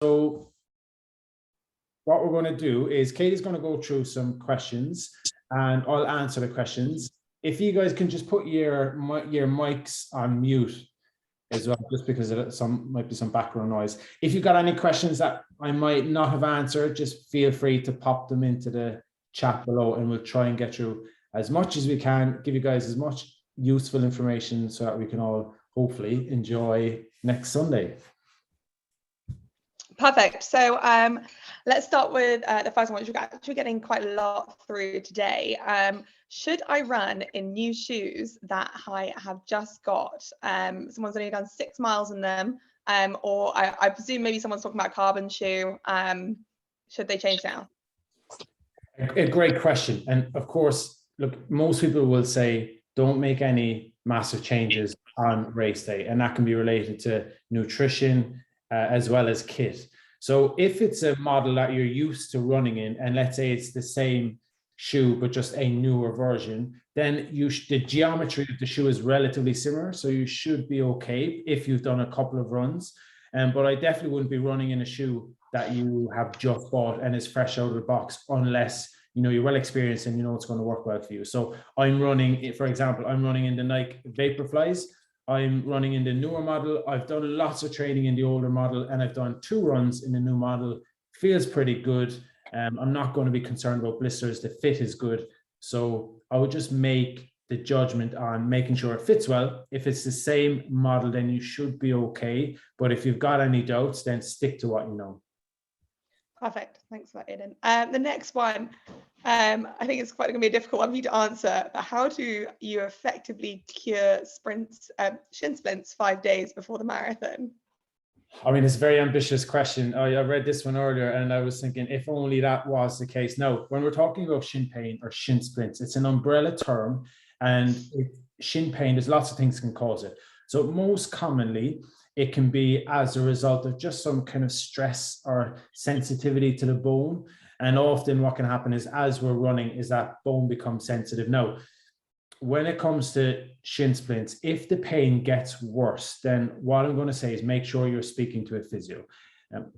So what we're going to do is Katie's going to go through some questions and I'll answer the questions. If you guys can just put your mics on mute as well, just because might be some background noise. If you've got any questions that I might not have answered, just feel free to pop them into the chat below and we'll try and get through as much as we can, give you guys as much useful information so that we can all hopefully enjoy next Sunday. Perfect. So let's start with the first one, which we're actually getting quite a lot through today. Should I run in new shoes that I have just got? Someone's only done 6 miles in them, or I presume maybe someone's talking about carbon shoe. Should they change now? A great question. And of course, look, most people will say, don't make any massive changes on race day. And that can be related to nutrition, as well as kit. So if it's a model that you're used to running in, and let's say it's the same shoe, but just a newer version, then the geometry of the shoe is relatively similar. So you should be okay if you've done a couple of runs. But I definitely wouldn't be running in a shoe that you have just bought and is fresh out of the box, unless you're well experienced and it's going to work well for you. So I'm running, for example, I'm running in the Nike Vaporflies. I'm running in the newer model. I've done lots of training in the older model, and I've done 2 runs in the new model. Feels pretty good. I'm not going to be concerned about blisters. The fit is good. So I would just make the judgment on making sure it fits well. If it's the same model, then you should be okay. But if you've got any doubts, then stick to what you know. Perfect. Thanks for that, Aidan. The next one, I think it's quite going to be a difficult one for you to answer, but how do you effectively cure shin splints 5 days before the marathon? I mean, it's a very ambitious question. I read this one earlier and I was thinking, if only that was the case. No, when we're talking about shin pain or shin splints, it's an umbrella term, and shin pain, there's lots of things can cause it. So most commonly, it can be as a result of just some kind of stress or sensitivity to the bone. And often what can happen is, as we're running, is that bone becomes sensitive. Now, when it comes to shin splints, if the pain gets worse, then what I'm going to say is make sure you're speaking to a physio.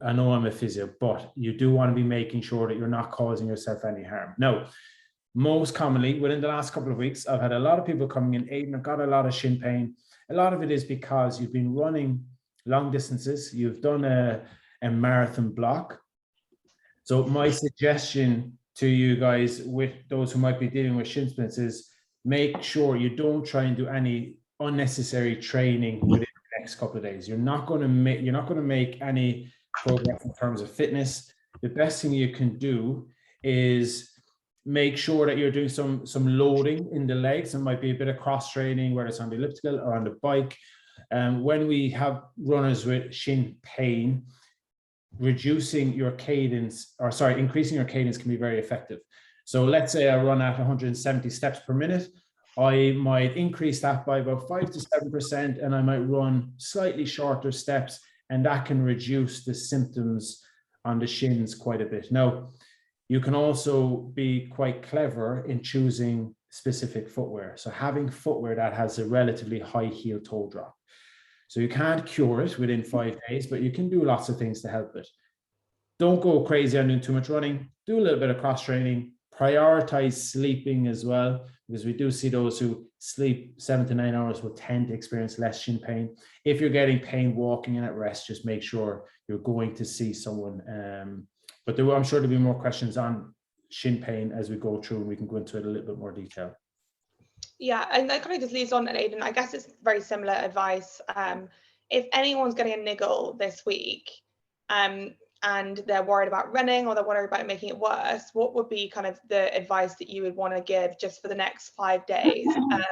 I know I'm a physio, but you do want to be making sure that you're not causing yourself any harm. Now, most commonly, within the last couple of weeks, I've had a lot of people coming in, Aidan, I've got a lot of shin pain. A lot of it is because you've been running long distances, you've done a marathon block. So my suggestion to you guys, with those who might be dealing with shin splints, is make sure you don't try and do any unnecessary training within the next couple of days. You're not going to make any progress in terms of fitness. The best thing you can do is make sure that you're doing some loading in the legs. It might be a bit of cross training, whether it's on the elliptical or on the bike. When we have runners with shin pain, increasing your cadence can be very effective. So let's say I run at 170 steps per minute. I might increase that by about 5 to 7%, and I might run slightly shorter steps, and that can reduce the symptoms on the shins quite a bit. Now, you can also be quite clever in choosing specific footwear. So having footwear that has a relatively high heel toe drop. So you can't cure it within 5 days, but you can do lots of things to help it. Don't go crazy on doing too much running. Do a little bit of cross training. Prioritize sleeping as well, because we do see those who sleep 7 to 9 hours will tend to experience less shin pain. If you're getting pain walking and at rest, just make sure you're going to see someone. But I'm sure there'll be more questions on shin pain as we go through, and we can go into it a little bit more detail. Yeah, and that kind of just leads on, Aidan. I guess it's very similar advice. If anyone's getting a niggle this week, and they're worried about running, or they're worried about making it worse, what would be kind of the advice that you would want to give just for the next 5 days? I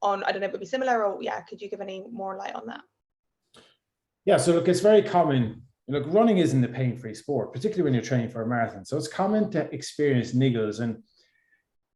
don't know, it would be similar, or could you give any more light on that? Yeah, so look, it's very common. Look, running isn't a pain-free sport, particularly when you're training for a marathon. So it's common to experience niggles. And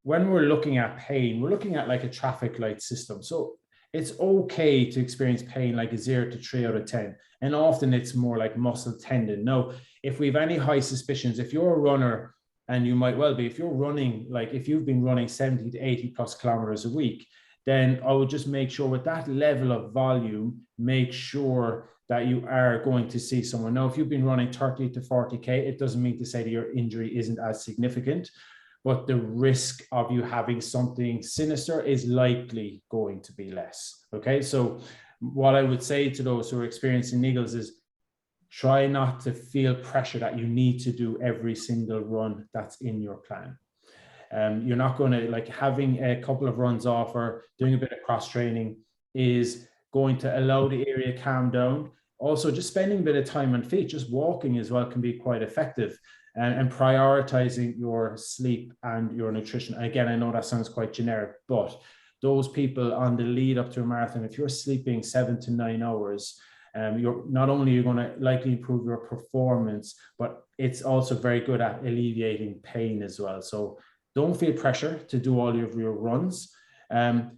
when we're looking at pain, we're looking at like a traffic light system. So it's okay to experience pain like a 0 to 3 out of 10. And often it's more like muscle tendon. Now, if we have any high suspicions, if you're a runner, and you might well be, if you're running, like if you've been running 70 to 80 plus kilometers a week, then I would just make sure with that level of volume, make sure that you are going to see someone. Now, if you've been running 30 to 40K, it doesn't mean to say that your injury isn't as significant, but the risk of you having something sinister is likely going to be less. Okay, so what I would say to those who are experiencing niggles is try not to feel pressure that you need to do every single run that's in your plan. You're not going to, like, having a couple of runs off or doing a bit of cross training is going to allow the area to calm down. Also, just spending a bit of time on feet, just walking as well, can be quite effective, and prioritizing your sleep and your nutrition. Again, I know that sounds quite generic, but those people on the lead up to a marathon, if you're sleeping 7 to 9 hours, you're not only you're going to likely improve your performance, but it's also very good at alleviating pain as well. So don't feel pressure to do all of your runs.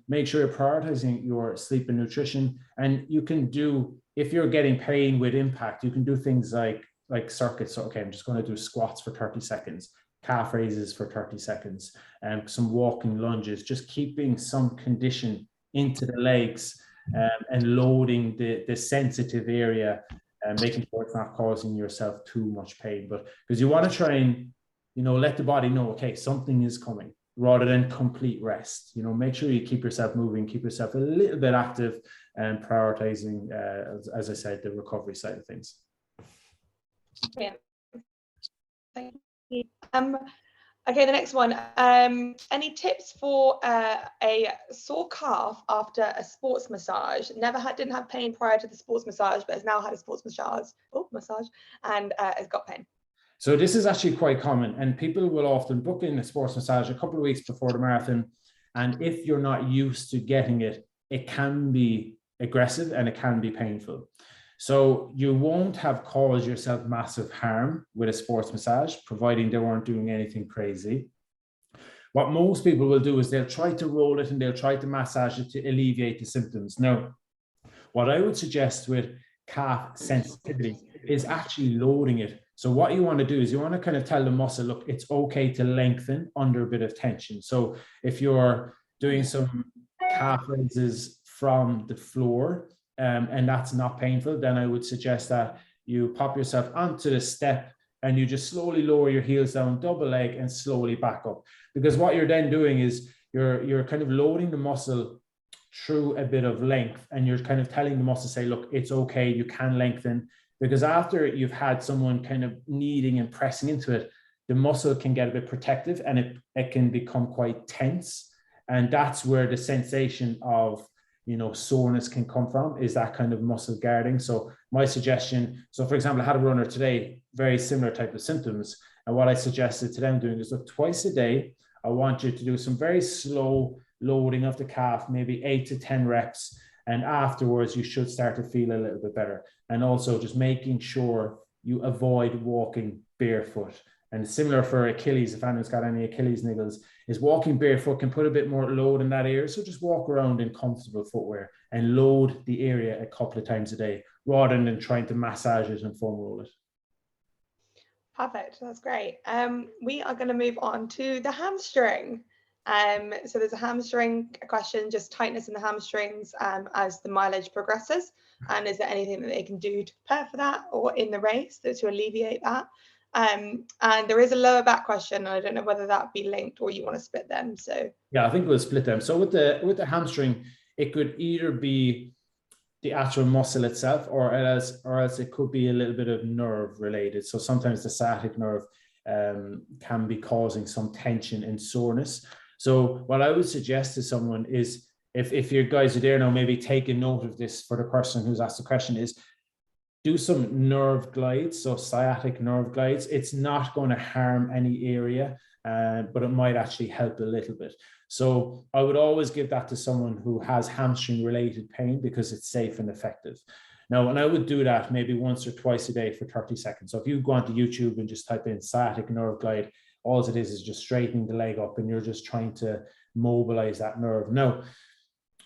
Make sure you're prioritizing your sleep and nutrition. And you can do, if you're getting pain with impact, you can do things like circuits. So, okay, I'm just going to do squats for 30 seconds, calf raises for 30 seconds, and some walking lunges, just keeping some condition into the legs, and loading the sensitive area, and making sure it's not causing yourself too much pain. But because you want to try and, let the body know, okay, something is coming, rather than complete rest. Make sure you keep yourself moving, keep yourself a little bit active, and prioritizing, as I said, the recovery side of things. Yeah. Thank you. Okay, the next one. Any tips for a sore calf after a sports massage? Didn't have pain prior to the sports massage, but has now had a sports massage, and has got pain. So this is actually quite common, and people will often book in a sports massage a couple of weeks before the marathon. And if you're not used to getting it, it can be aggressive and it can be painful. So you won't have caused yourself massive harm with a sports massage, providing they weren't doing anything crazy. What most people will do is they'll try to roll it and they'll try to massage it to alleviate the symptoms. Now, what I would suggest with calf sensitivity is actually loading it. So what you want to do is you want to kind of tell the muscle, look, it's okay to lengthen under a bit of tension. So if you're doing some calf raises from the floor, and that's not painful, then I would suggest that you pop yourself onto the step and you just slowly lower your heels down, double leg, and slowly back up. Because what you're then doing is you're kind of loading the muscle through a bit of length, and you're kind of telling the muscle, say, look, it's okay, you can lengthen. Because after you've had someone kind of kneading and pressing into it, the muscle can get a bit protective and it can become quite tense. And that's where the sensation of soreness can come from, is that kind of muscle guarding. So my suggestion, for example, I had a runner today, very similar type of symptoms. And what I suggested to them doing is, look, twice a day, I want you to do some very slow loading of the calf, maybe 8 to 10 reps. And afterwards, you should start to feel a little bit better. And also just making sure you avoid walking barefoot. And similar for Achilles, if anyone's got any Achilles niggles, is walking barefoot can put a bit more load in that area. So just walk around in comfortable footwear and load the area a couple of times a day, rather than trying to massage it and foam roll it. Perfect, that's great. We are going to move on to the hamstring. So there's a hamstring question, just tightness in the hamstrings as the mileage progresses. And is there anything that they can do to prepare for that, or in the race to alleviate that? And there is a lower back question. I don't know whether that be linked or you want to split them. So yeah, I think we'll split them. So with the hamstring, it could either be the actual muscle itself, or else it could be a little bit of nerve related. So sometimes the sciatic nerve can be causing some tension and soreness. So what I would suggest to someone is, if your guys are there now, maybe take a note of this for the person who's asked the question, is do some nerve glides, so sciatic nerve glides. It's not going to harm any area, but it might actually help a little bit. So I would always give that to someone who has hamstring related pain, because it's safe and effective. Now, and I would do that maybe once or twice a day for 30 seconds. So if you go onto YouTube and just type in sciatic nerve glide, all it is just straightening the leg up, and you're just trying to mobilize that nerve. Now,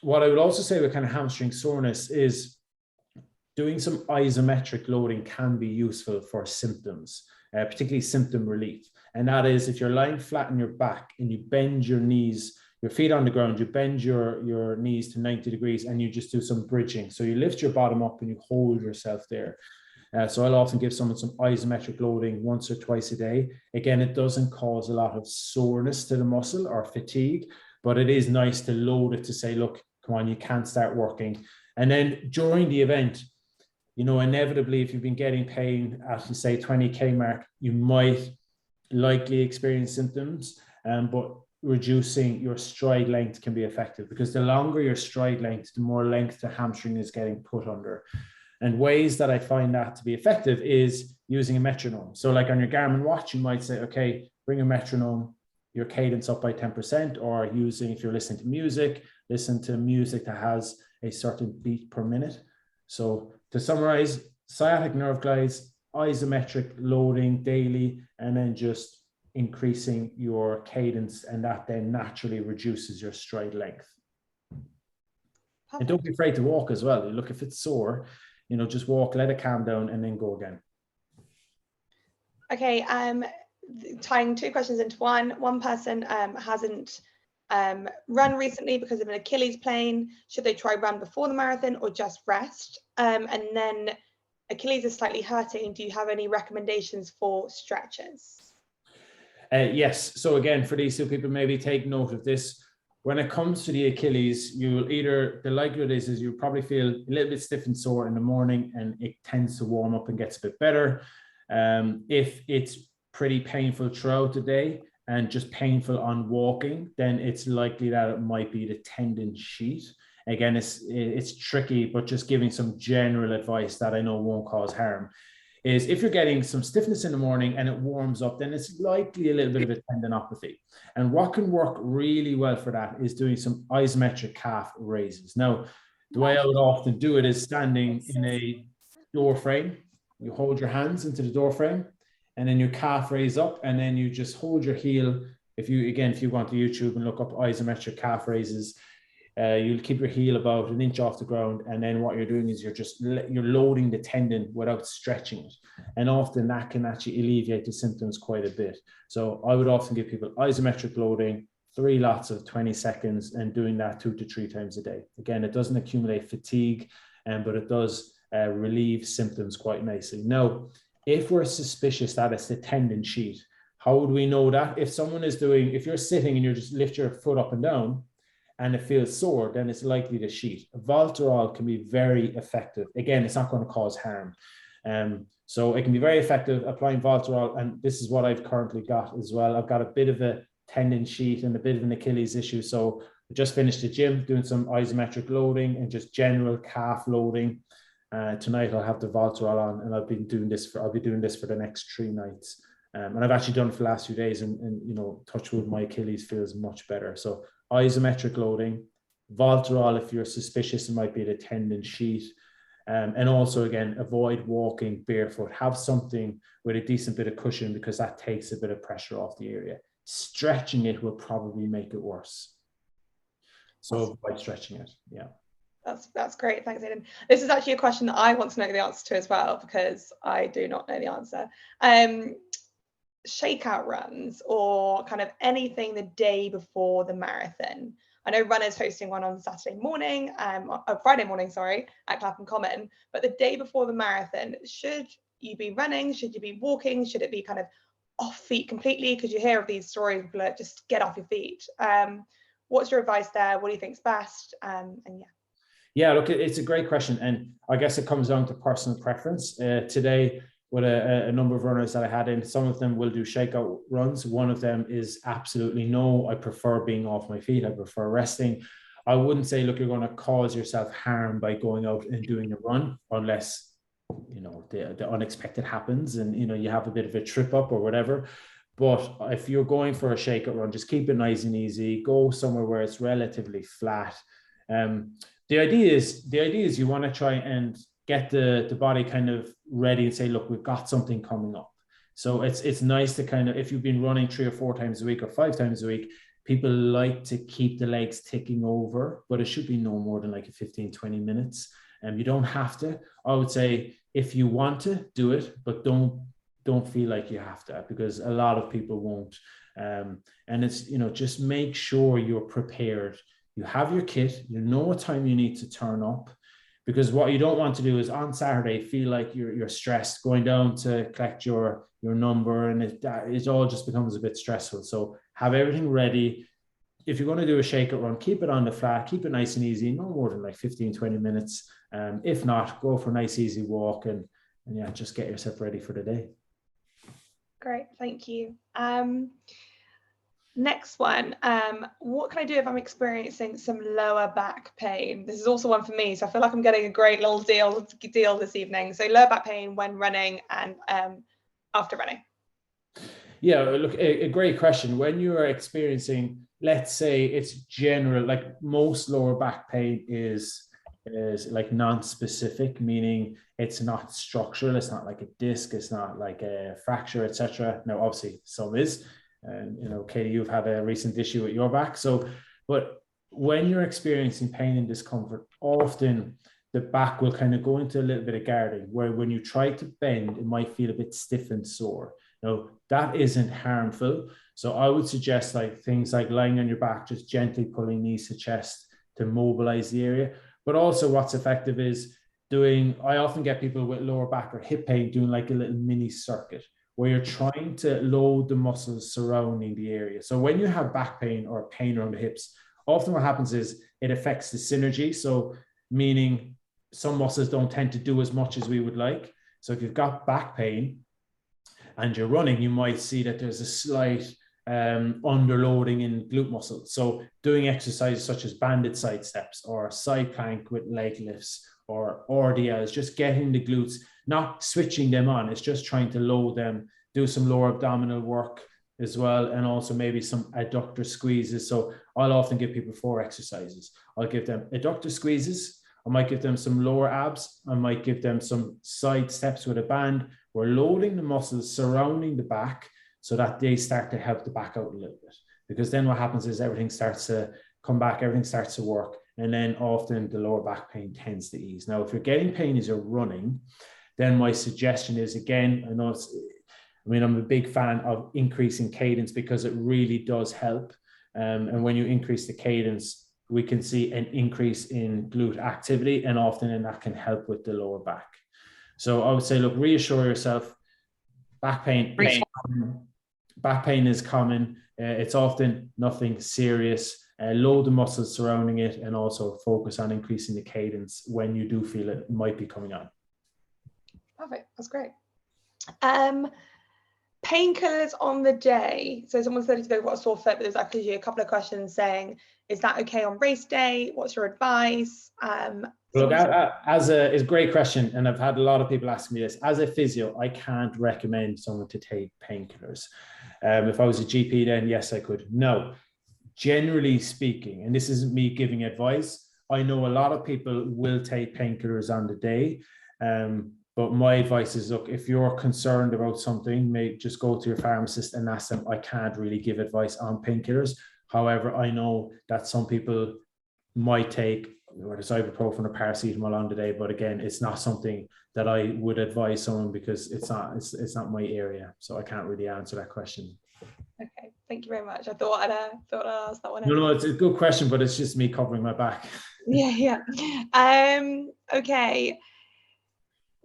what I would also say with kind of hamstring soreness is doing some isometric loading can be useful for symptoms, particularly symptom relief. And that is, if you're lying flat on your back and you bend your knees, your feet on the ground, you bend your knees to 90 degrees and you just do some bridging. So you lift your bottom up and you hold yourself there. So I'll often give someone some isometric loading once or twice a day. Again, it doesn't cause a lot of soreness to the muscle or fatigue, but it is nice to load it to say, look, come on, you can't start working. And then during the event, you know, inevitably, if you've been getting pain at the say 20K mark, you might likely experience symptoms, but reducing your stride length can be effective, because the longer your stride length, the more length the hamstring is getting put under. And ways that I find that to be effective is using a metronome. So like on your Garmin watch, you might say, okay, bring a metronome, your cadence up by 10%, or using, if you're listening to music, listen to music that has a certain beat per minute. So to summarize, sciatic nerve glides, isometric loading daily, and then just increasing your cadence, and that then naturally reduces your stride length. Perfect. And don't be afraid to walk as well. Look, if it's sore, you know, just walk, let it calm down, and then go again. Okay, tying two questions into one. One person hasn't run recently because of an Achilles pain. Should they try run before the marathon or just rest? And then Achilles is slightly hurting. Do you have any recommendations for stretches? Yes. So again, for these two people, maybe take note of this. When it comes to the Achilles, you will either, the likelihood is you'll probably feel a little bit stiff and sore in the morning, and it tends to warm up and gets a bit better. If it's pretty painful throughout the day and just painful on walking, then it's likely that it might be the tendon sheath. Again, it's tricky, but just giving some general advice that I know won't cause harm is if you're getting some stiffness in the morning and it warms up, then it's likely a little bit of a tendinopathy. And what can work really well for that is doing some isometric calf raises. Now, the way I would often do it is standing in a door frame. You hold your hands into the door frame, and then your calf raise up, and then you just hold your heel. If you go onto YouTube and look up isometric calf raises, you'll keep your heel about an inch off the ground, and then what you're doing is you're loading the tendon without stretching it, and often that can actually alleviate the symptoms quite a bit. So I would often give people isometric loading, 3 lots of 20 seconds, and doing that 2 to 3 times a day. Again, it doesn't accumulate fatigue, but it does relieve symptoms quite nicely. Now, if we're suspicious that it's the tendon sheath, how would we know that? If you're sitting and you just lift your foot up and down, and it feels sore, then it's likely the sheath. Voltarol can be very effective. Again, it's not going to cause harm. So it can be very effective applying Voltarol, and this is what I've currently got as well. I've got a bit of a tendon sheath and a bit of an Achilles issue. So I just finished the gym doing some isometric loading and just general calf loading. Tonight I'll have the Voltarol on, and I'll be doing this for the next 3 nights. And I've actually done it for the last few days, and you know, touch wood, my Achilles feels much better. So isometric loading, Voltarol if you're suspicious it might be the tendon sheath, and also again, avoid walking barefoot. Have something with a decent bit of cushion, because that takes a bit of pressure off the area. Stretching it will probably make it worse. So avoid stretching it. Yeah. That's great. Thanks, Aidan. This is actually a question that I want to know the answer to as well, because I do not know the answer. Shakeout runs, or kind of anything the day before the marathon. I know Runner's hosting one on Friday morning, at Clapham Common. But the day before the marathon, should you be running? Should you be walking? Should it be kind of off feet completely? Because you hear of these stories of like, just get off your feet. What's your advice there? What do you think's best? And yeah. Yeah, look, it's a great question, and I guess it comes down to personal preference. Today, with a number of runners that I had in, some of them will do shakeout runs. One of them is absolutely no, I prefer being off my feet. I prefer resting. I wouldn't say, look, you're going to cause yourself harm by going out and doing a run, unless, you know, the unexpected happens and, you know, you have a bit of a trip up or whatever. But if you're going for a shakeout run, just keep it nice and easy. Go somewhere where it's relatively flat. The idea is you want to try and get the body kind of ready and say, look, we've got something coming up. So it's nice to kind of, if you've been running 3 or 4 times a week or 5 times a week, people like to keep the legs ticking over, but it should be no more than like 15-20 minutes. And you don't have to. I would say if you want to do it, but don't don't feel like you have to, because a lot of people won't. And it's, just make sure you're prepared. You have your kit, you know what time you need to turn up, because what you don't want to do is on Saturday feel like you're stressed going down to collect your number, and it all just becomes a bit stressful. So have everything ready. If you're going to do a shakeout run, keep it on the flat, keep it nice and easy, no more than like 15-20 minutes. If not, go for a nice easy walk, and yeah, just get yourself ready for the day. Great, thank you. Next one, what can I do if I'm experiencing some lower back pain? This is also one for me, so I feel like I'm getting a great little deal this evening. So lower back pain when running and after running. Yeah, look, a great question. When you are experiencing, let's say it's general, like most lower back pain is like non-specific, meaning it's not structural, it's not like a disc, it's not like a fracture, etc. Now, obviously, some is. And Katie, you've had a recent issue with your back. So, but when you're experiencing pain and discomfort, often the back will kind of go into a little bit of guarding, where when you try to bend, it might feel a bit stiff and sore. Now, that isn't harmful. So I would suggest like things like lying on your back, just gently pulling knees to chest to mobilize the area. But also what's effective is I often get people with lower back or hip pain doing like a little mini circuit, where you're trying to load the muscles surrounding the area. So when you have back pain or pain around the hips, often what happens is it affects the synergy. So meaning some muscles don't tend to do as much as we would like. So if you've got back pain and you're running, you might see that there's a slight underloading in glute muscles. So doing exercises such as banded side steps or side plank with leg lifts or RDLs, just getting the glutes, not switching them on. It's just trying to load them, do some lower abdominal work as well, and also maybe some adductor squeezes. So I'll often give people 4 exercises. I'll give them adductor squeezes. I might give them some lower abs. I might give them some side steps with a band. We're loading the muscles surrounding the back so that they start to help the back out a little bit. Because then what happens is everything starts to come back, everything starts to work. And then often the lower back pain tends to ease. Now, if you're getting pain as you're running, then my suggestion is, again, I'm a big fan of increasing cadence, because it really does help. And when you increase the cadence, we can see an increase in glute activity, and often that can help with the lower back. So I would say, look, reassure yourself, back pain is common. It's often nothing serious. Load the muscles surrounding it, and also focus on increasing the cadence when you do feel it might be coming on. Perfect, that's great. Painkillers on the day. So someone said they've got a sore foot, but there's actually a couple of questions saying, is that okay on race day? What's your advice? Look, it's a great question, and I've had a lot of people ask me this. As a physio, I can't recommend someone to take painkillers. If I was a GP, then yes, I could. No, generally speaking, and this isn't me giving advice, I know a lot of people will take painkillers on the day. But my advice is, look, if you're concerned about something, maybe just go to your pharmacist and ask them. I can't really give advice on painkillers. However, I know that some people might take whether it's ibuprofen or paracetamol on the day, but again, it's not something that I would advise someone, because it's not my area. So I can't really answer that question. Okay, thank you very much. I thought I'd ask that one. No, it's a good question, but it's just me covering my back. Yeah. Okay.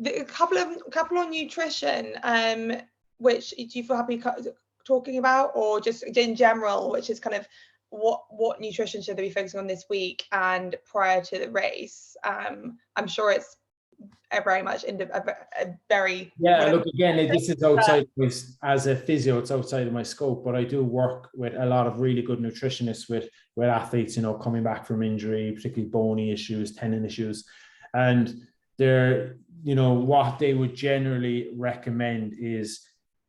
A couple on nutrition, which do you feel happy talking about, or just in general, which is kind of what nutrition should they be focusing on this week and prior to the race? I'm sure it's very much a very look, again, this is outside as a physio, it's outside of my scope, but I do work with a lot of really good nutritionists with athletes, coming back from injury, particularly bony issues, tendon issues, and they're what they would generally recommend is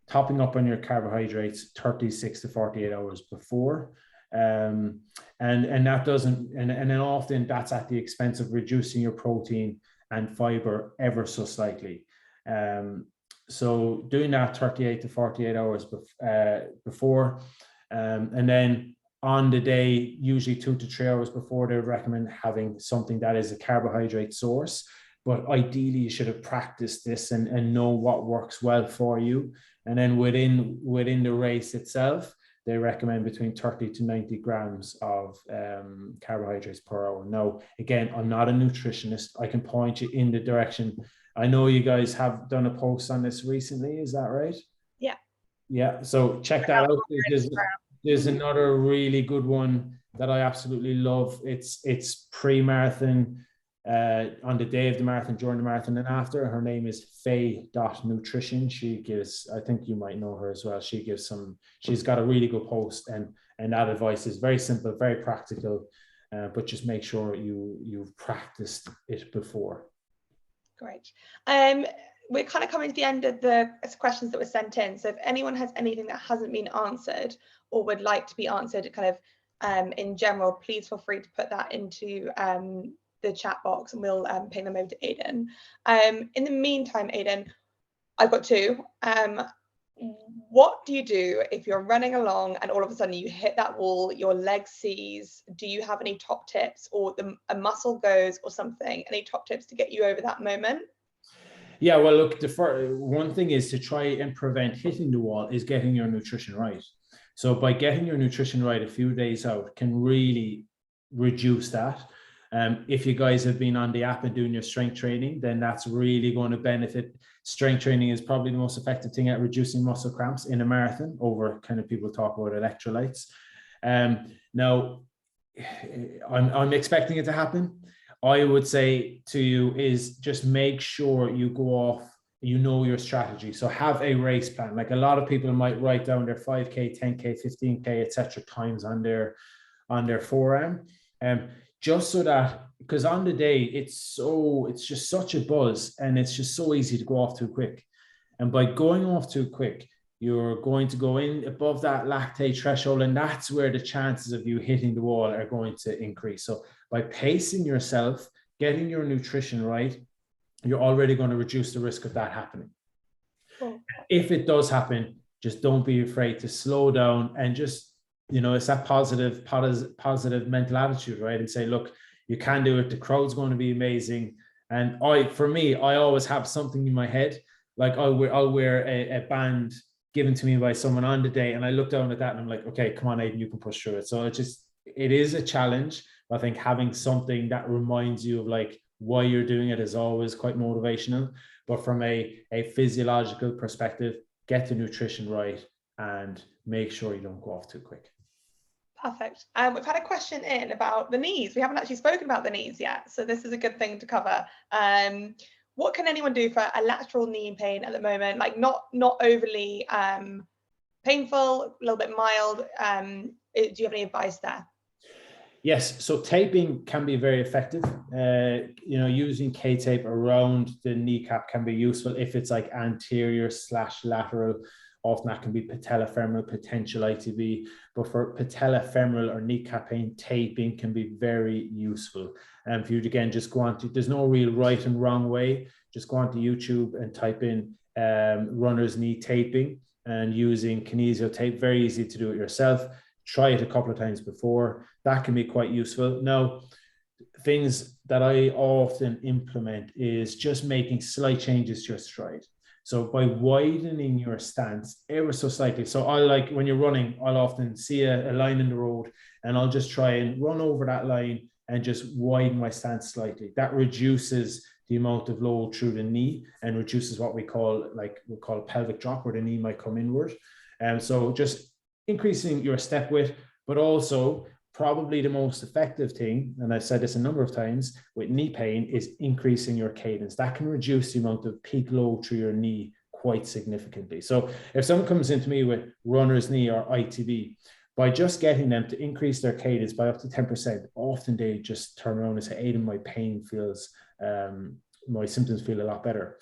topping up on your carbohydrates 36 to 48 hours before. And that doesn't, and then often that's at the expense of reducing your protein and fiber ever so slightly. So doing that 38 to 48 hours before, and then on the day, usually 2 to 3 hours before, they would recommend having something that is a carbohydrate source. but ideally you should have practiced this and know what works well for you. And then within the race itself, they recommend between 30 to 90 grams of carbohydrates per hour. Now, again, I'm not a nutritionist. I can point you in the direction. I know you guys have done a post on this recently. Is that right? Yeah. Yeah. So check that out. There's another really good one that I absolutely love. It's pre-marathon, on the day of the marathon, during the marathon, and after. Her name is Faye.Nutrition. She gives, I think you might know her as well. She's got a really good post, and that advice is very simple, very practical, but just make sure you've practiced it before. Great. We're kind of coming to the end of the questions that were sent in. So if anyone has anything that hasn't been answered or would like to be answered kind of in general, please feel free to put that into the chat box, and we'll ping them over to Aidan. In the meantime, Aidan, I've got two. What do you do if you're running along and all of a sudden you hit that wall, your leg seize? Do you have any top tips, or a muscle goes or something? Any top tips to get you over that moment? Yeah, well, look, the first one thing is to try and prevent hitting the wall is getting your nutrition right. So by getting your nutrition right a few days out can really reduce that. If you guys have been on the app and doing your strength training, then that's really going to benefit. Strength training is probably the most effective thing at reducing muscle cramps in a marathon over kind of people talk about electrolytes. Now, I'm expecting it to happen. I would say to you is just make sure you go off, you know, your strategy. So have a race plan. Like a lot of people might write down their 5K, 10K, 15K, etc. times on their forearm. Just so that, because on the day, it's just such a buzz, and it's just so easy to go off too quick. And by going off too quick, you're going to go in above that lactate threshold, and that's where the chances of you hitting the wall are going to increase. So by pacing yourself, getting your nutrition right, you're already going to reduce the risk of that happening. Cool. If it does happen, just don't be afraid to slow down and just, you know, it's that positive mental attitude, right? And say, look, you can do it. The crowd's going to be amazing. And for me, I always have something in my head. Like I'll wear a band given to me by someone on the day, and I look down at that and I'm like, okay, come on, Aidan, you can push through it. So it is a challenge. I think having something that reminds you of like why you're doing it is always quite motivational. But from a physiological perspective, get the nutrition right and make sure you don't go off too quick. Perfect. We've had a question in about the knees. We haven't actually spoken about the knees yet, so this is a good thing to cover. What can anyone do for a lateral knee pain at the moment? Like not overly painful, a little bit mild. Do you have any advice there? Yes, so taping can be very effective. You know, using K-tape around the kneecap can be useful if it's like anterior/lateral. Often that can be patellofemoral, potential ITB. But for patellofemoral or kneecap pain, taping can be very useful. And if you again just go on to, there's no real right and wrong way. Just go onto YouTube and type in runner's knee taping and using kinesio tape. Very easy to do it yourself. Try it a couple of times before. That can be quite useful. Now, things that I often implement is just making slight changes to your stride. So by widening your stance ever so slightly. So I like when you're running, I'll often see a line in the road and I'll just try and run over that line and just widen my stance slightly. That reduces the amount of load through the knee and reduces what we call pelvic drop, where the knee might come inward. And so just increasing your step width, but also probably the most effective thing, and I've said this a number of times with knee pain, is increasing your cadence. That can reduce the amount of peak load through your knee quite significantly. So if someone comes into me with runner's knee or ITB, by just getting them to increase their cadence by up to 10%, often they just turn around and say, Aidan, my pain feels, my symptoms feel a lot better.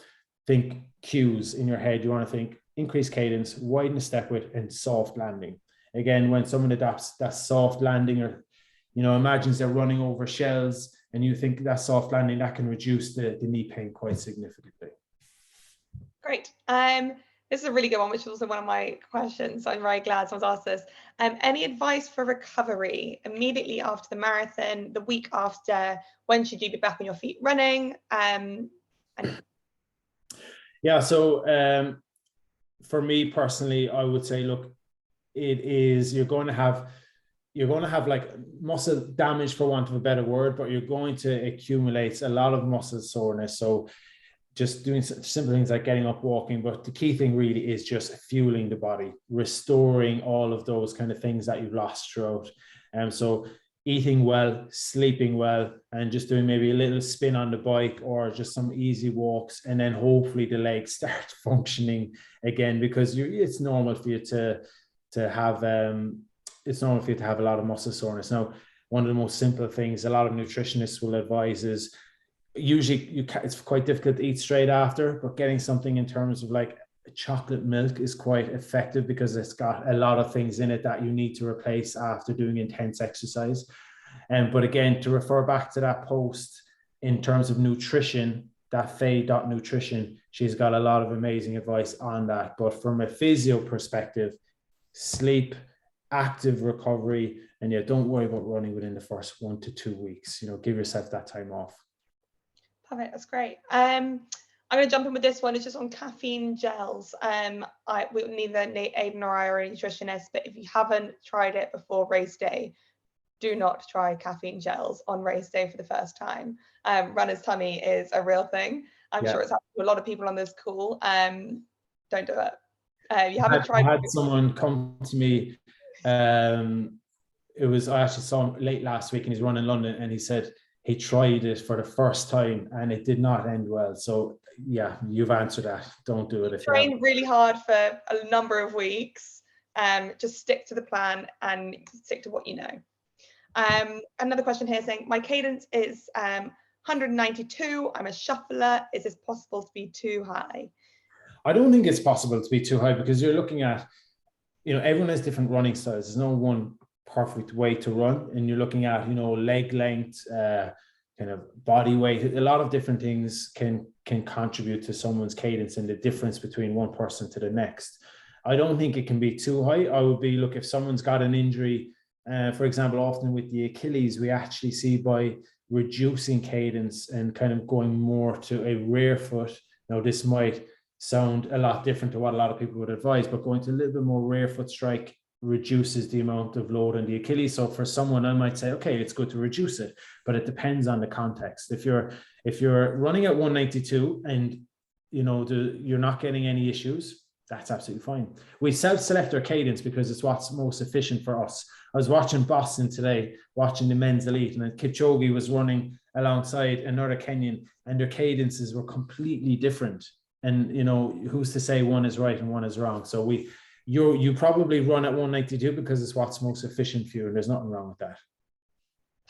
Think cues in your head. You want to think increase cadence, widen the step width, and soft landing. Again, when someone adopts that soft landing, or, you know, imagines they're running over shells and you think that soft landing, that can reduce the knee pain quite significantly. Great. This is a really good one, which is also one of my questions. So I'm very glad someone's asked this. Any advice for recovery immediately after the marathon, the week after? When should you be back on your feet running? Yeah, so for me personally, I would say, look, you're going to have like muscle damage, for want of a better word, but you're going to accumulate a lot of muscle soreness. So just doing simple things like getting up, walking, but the key thing really is just fueling the body, restoring all of those kind of things that you've lost throughout. So eating well, sleeping well, and just doing maybe a little spin on the bike or just some easy walks, and then hopefully the legs start functioning again, because it's normal for you to have it's normal for you to have a lot of muscle soreness. Now, one of the most simple things a lot of nutritionists will advise is, usually it's quite difficult to eat straight after, but getting something in terms of like chocolate milk is quite effective, because it's got a lot of things in it that you need to replace after doing intense exercise. But again, to refer back to that post in terms of nutrition, that Faye.nutrition, she's got a lot of amazing advice on that. But from a physio perspective, sleep, active recovery, and don't worry about running within the first 1 to 2 weeks. Give yourself that time off. Perfect, that's great. I'm going to jump in with this one. It's just on caffeine gels. Neither Aidan or I are a nutritionist, but if you haven't tried it before race day, do not try caffeine gels on race day for the first time. Runner's tummy is a real thing. I'm sure it's happened to a lot of people on this call. Don't do it. You haven't tried. I had someone come to me. I actually saw him late last week, and he's running London, and he said he tried it for the first time and it did not end well. So yeah, you've answered that. Don't do it. If train really hard for a number of weeks. Just stick to the plan and stick to what you know. Another question here saying, my cadence is 192. I'm a shuffler. Is this possible to be too high? I don't think it's possible to be too high, because you're looking at, everyone has different running styles. There's no one perfect way to run, and you're looking at leg length, kind of body weight. A lot of different things can contribute to someone's cadence and the difference between one person to the next. I don't think it can be too high. I would be, look, if someone's got an injury, for example, often with the Achilles, we actually see by reducing cadence and kind of going more to a rear foot. Now, this might sound a lot different to what a lot of people would advise, but going to a little bit more rear foot strike reduces the amount of load on the Achilles. So for someone, I might say, okay, it's good to reduce it, but it depends on the context. If you're running at 192 and you're not getting any issues, that's absolutely fine. We self-select our cadence because it's what's most efficient for us. I was watching Boston today, watching the men's elite, and Kipchoge was running alongside another Kenyan, and their cadences were completely different. And who's to say one is right and one is wrong? So you probably run at 192 because it's what's most efficient for you, and there's nothing wrong with that.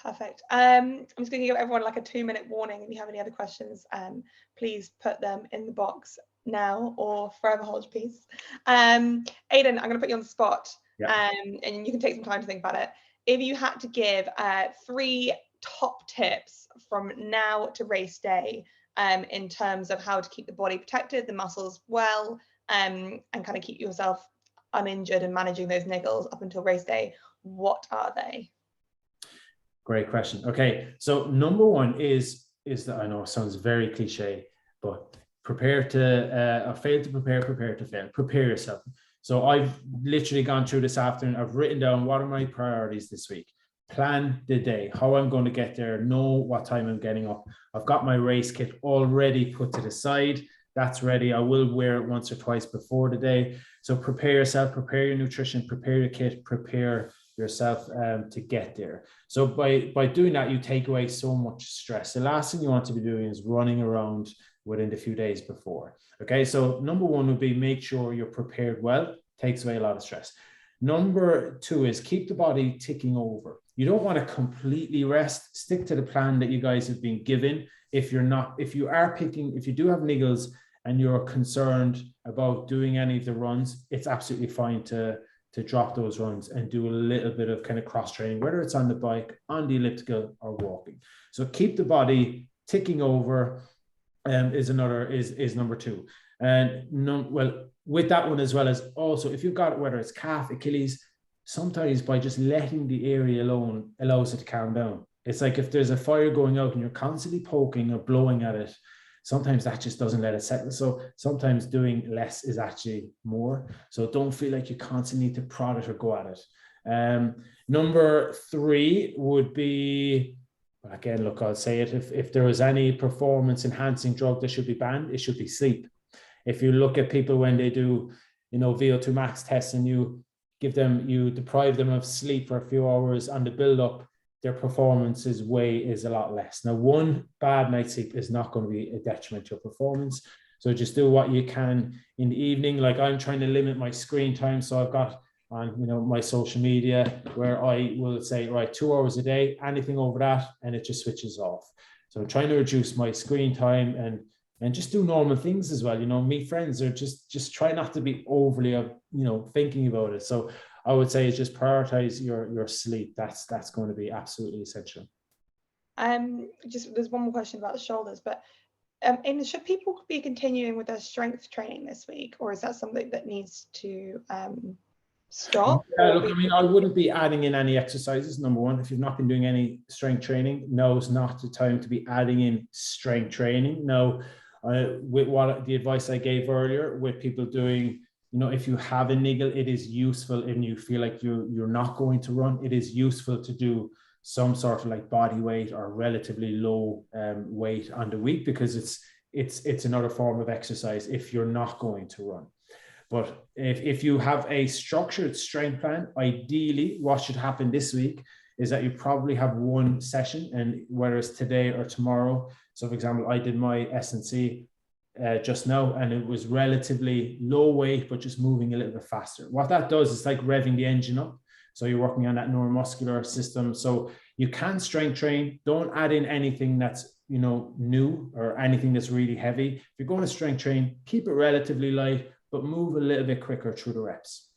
Perfect. I'm just going to give everyone like a 2-minute warning. If you have any other questions, please put them in the box now or forever hold your peace. Aidan, I'm going to put you on the spot, and you can take some time to think about it. If you had to give 3 top tips from now to race day, in terms of how to keep the body protected, the muscles well, and kind of keep yourself uninjured and managing those niggles up until race day, what are they? Great question. Okay, so number one is that, I know it sounds very cliche, but fail to prepare to fail. Prepare yourself. So I've literally gone through this afternoon. I've written down what are my priorities this week. Plan the day, how I'm going to get there, know what time I'm getting up. I've got my race kit already put to the side. That's ready. I will wear it once or twice before the day. So prepare yourself, prepare your nutrition, prepare your kit, prepare yourself to get there. So by doing that, you take away so much stress. The last thing you want to be doing is running around within the few days before. Okay, so number one would be make sure you're prepared well. Takes away a lot of stress. Number two is keep the body ticking over. You don't want to completely rest. Stick to the plan that you guys have been given. If you do have niggles and you're concerned about doing any of the runs, it's absolutely fine to drop those runs and do a little bit of kind of cross training, whether it's on the bike, on the elliptical, or walking. So keep the body ticking over is number two. And with that one as well as also, if you've got, whether it's calf, Achilles, sometimes by just letting the area alone allows it to calm down. It's like if there's a fire going out and you're constantly poking or blowing at it, sometimes that just doesn't let it settle. So sometimes doing less is actually more. So don't feel like you constantly need to prod it or go at it. Number 3 would be, again, look, I'll say it, if there was any performance enhancing drug that should be banned, it should be sleep. If you look at people when they do, VO2 max tests and you deprive them of sleep for a few hours on the build up, their performance is a lot less. Now, one bad night's sleep is not going to be a detriment to your performance. So just do what you can in the evening. Like I'm trying to limit my screen time. So I've got on, my social media where I will say, right, 2 hours a day, anything over that, and it just switches off. So I'm trying to reduce my screen time and just do normal things as well. Meet friends, or just try not to be overly, thinking about it. So I would say just prioritize your sleep. That's going to be absolutely essential. Just there's one more question about the shoulders, but should people be continuing with their strength training this week, or is that something that needs to stop? Look, I wouldn't be adding in any exercises. Number one, if you've not been doing any strength training, now's not the time to be adding in strength training. No, with what the advice I gave earlier, with people doing, if you have a niggle, it is useful, and you feel like you're not going to run, it is useful to do some sort of like body weight or relatively low weight on the week, because it's another form of exercise if you're not going to run. But if you have a structured strength plan, ideally what should happen this week is that you probably have one session, and whether it's today or tomorrow. So for example, I did my S&C just now, and it was relatively low weight, but just moving a little bit faster. What that does is like revving the engine up. So you're working on that neuromuscular system. So you can strength train. Don't add in anything that's, new or anything that's really heavy. If you're going to strength train, keep it relatively light, but move a little bit quicker through the reps.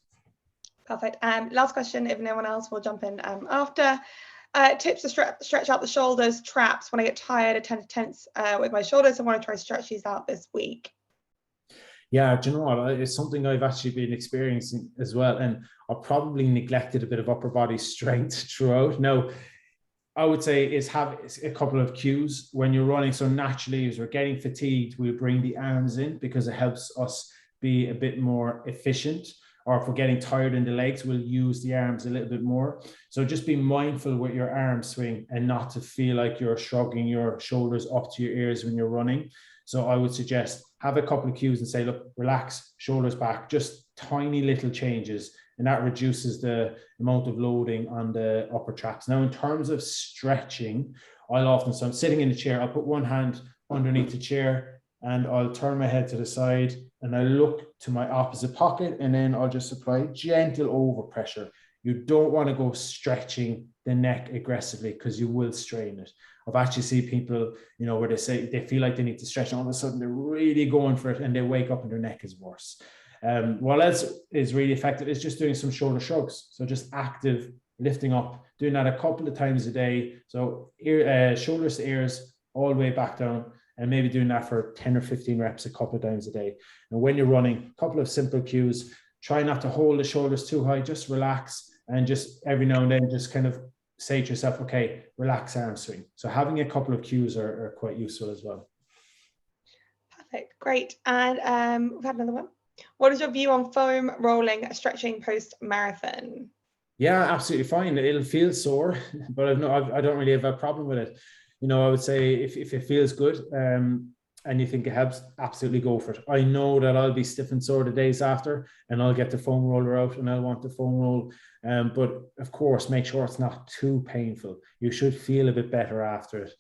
Perfect. Last question, if no one else will jump in after. Tips to stretch out the shoulders, traps. When I get tired, I tend to tense with my shoulders. I want to try to stretch these out this week. Yeah, do you know what? It's something I've actually been experiencing as well. And I probably neglected a bit of upper body strength throughout. Now, I would say is have a couple of cues when you're running. So naturally, as we're getting fatigued, we'll bring the arms in because it helps us be a bit more efficient. Or if we're getting tired in the legs, we'll use the arms a little bit more. So just be mindful with your arm swing and not to feel like you're shrugging your shoulders up to your ears when you're running. So I would suggest have a couple of cues and say, look, relax, shoulders back, just tiny little changes. And that reduces the amount of loading on the upper traps. Now, in terms of stretching, so I'm sitting in a chair, I'll put one hand underneath the chair and I'll turn my head to the side and I look to my opposite pocket, and then I'll just apply gentle overpressure. You don't want to go stretching the neck aggressively because you will strain it. I've actually seen people, where they say they feel like they need to stretch, and all of a sudden they're really going for it and they wake up and their neck is worse. What else is really effective is just doing some shoulder shrugs. So just active lifting up, doing that a couple of times a day. So shoulders to ears, all the way back down, and maybe doing that for 10 or 15 reps a couple of times a day. And when you're running, a couple of simple cues, try not to hold the shoulders too high, just relax, and just every now and then just kind of say to yourself, okay, relax arm swing. So having a couple of cues are quite useful as well. Perfect, great. And we've had another one. What is your view on foam rolling, stretching post-marathon? Yeah, absolutely fine. It'll feel sore, but I don't really have a problem with it. I would say if it feels good and you think it helps, absolutely go for it. I know that I'll be stiff and sore the days after, and I'll get the foam roller out and I'll want the foam roll. But of course, make sure it's not too painful. You should feel a bit better after it.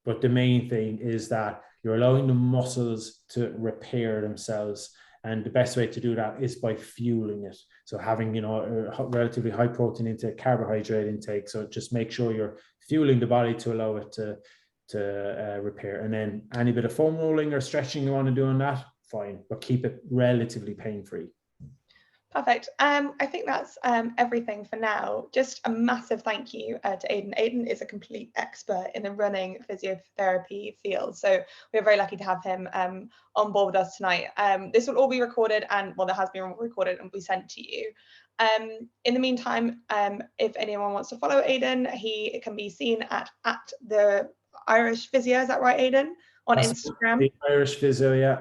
But the main thing is that you're allowing the muscles to repair themselves. And the best way to do that is by fueling it. So having, a relatively high protein intake, carbohydrate intake. So just make sure you're fueling the body to allow it to repair. And then any bit of foam rolling or stretching you want to do on that, fine, but keep it relatively pain-free. Perfect. I think that's everything for now. Just a massive thank you to Aidan. Aidan is a complete expert in the running physiotherapy field, so we're very lucky to have him on board with us tonight. This will all be recorded, and well, there has been recorded and will be sent to you. In the meantime, if anyone wants to follow Aidan, he can be seen at the Irish Physio. Is that right, Aidan? On Instagram. The Irish Physio, yeah.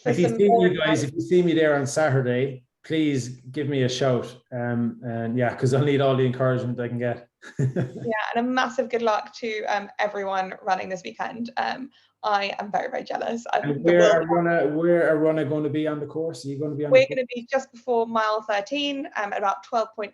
If you see me there on Saturday, please give me a shout. And yeah, because I'll need all the encouragement I can get. Yeah, and a massive good luck to everyone running this weekend. I am very, very jealous. And where are runner going to be on the course? Are you going to be on? We're going to be just before mile 13, at about 12.8.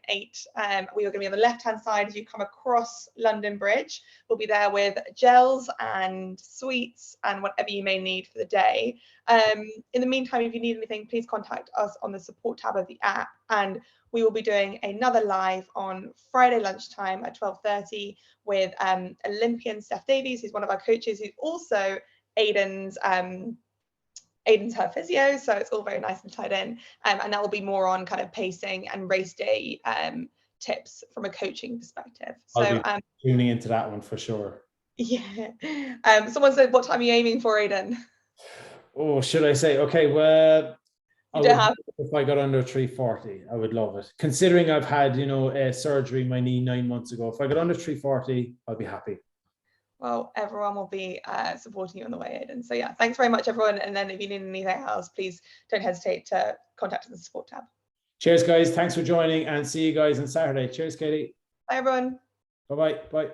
We are going to be on the left-hand side as you come across London Bridge. We'll be there with gels and sweets and whatever you may need for the day. In the meantime, if you need anything, please contact us on the support tab of the app, and we will be doing another live on Friday lunchtime at 12:30 with Olympian Steph Davies, who's one of our coaches, who's also Aidan's her physio, so it's all very nice and tied in. And that will be more on kind of pacing and race day tips from a coaching perspective. So I'll be tuning into that one for sure. Yeah. Someone said, what time are you aiming for, Aidan? Oh, should I say? Okay, well, if I got under 340, I would love it. Considering I've had, surgery in my knee 9 months ago, if I got under 340, I'll be happy. Well, everyone will be supporting you on the way, Aidan. So yeah, thanks very much, everyone. And then if you need anything else, please don't hesitate to contact the support tab. Cheers, guys. Thanks for joining, and see you guys on Saturday. Cheers, Katie. Bye, everyone. Bye-bye. Bye.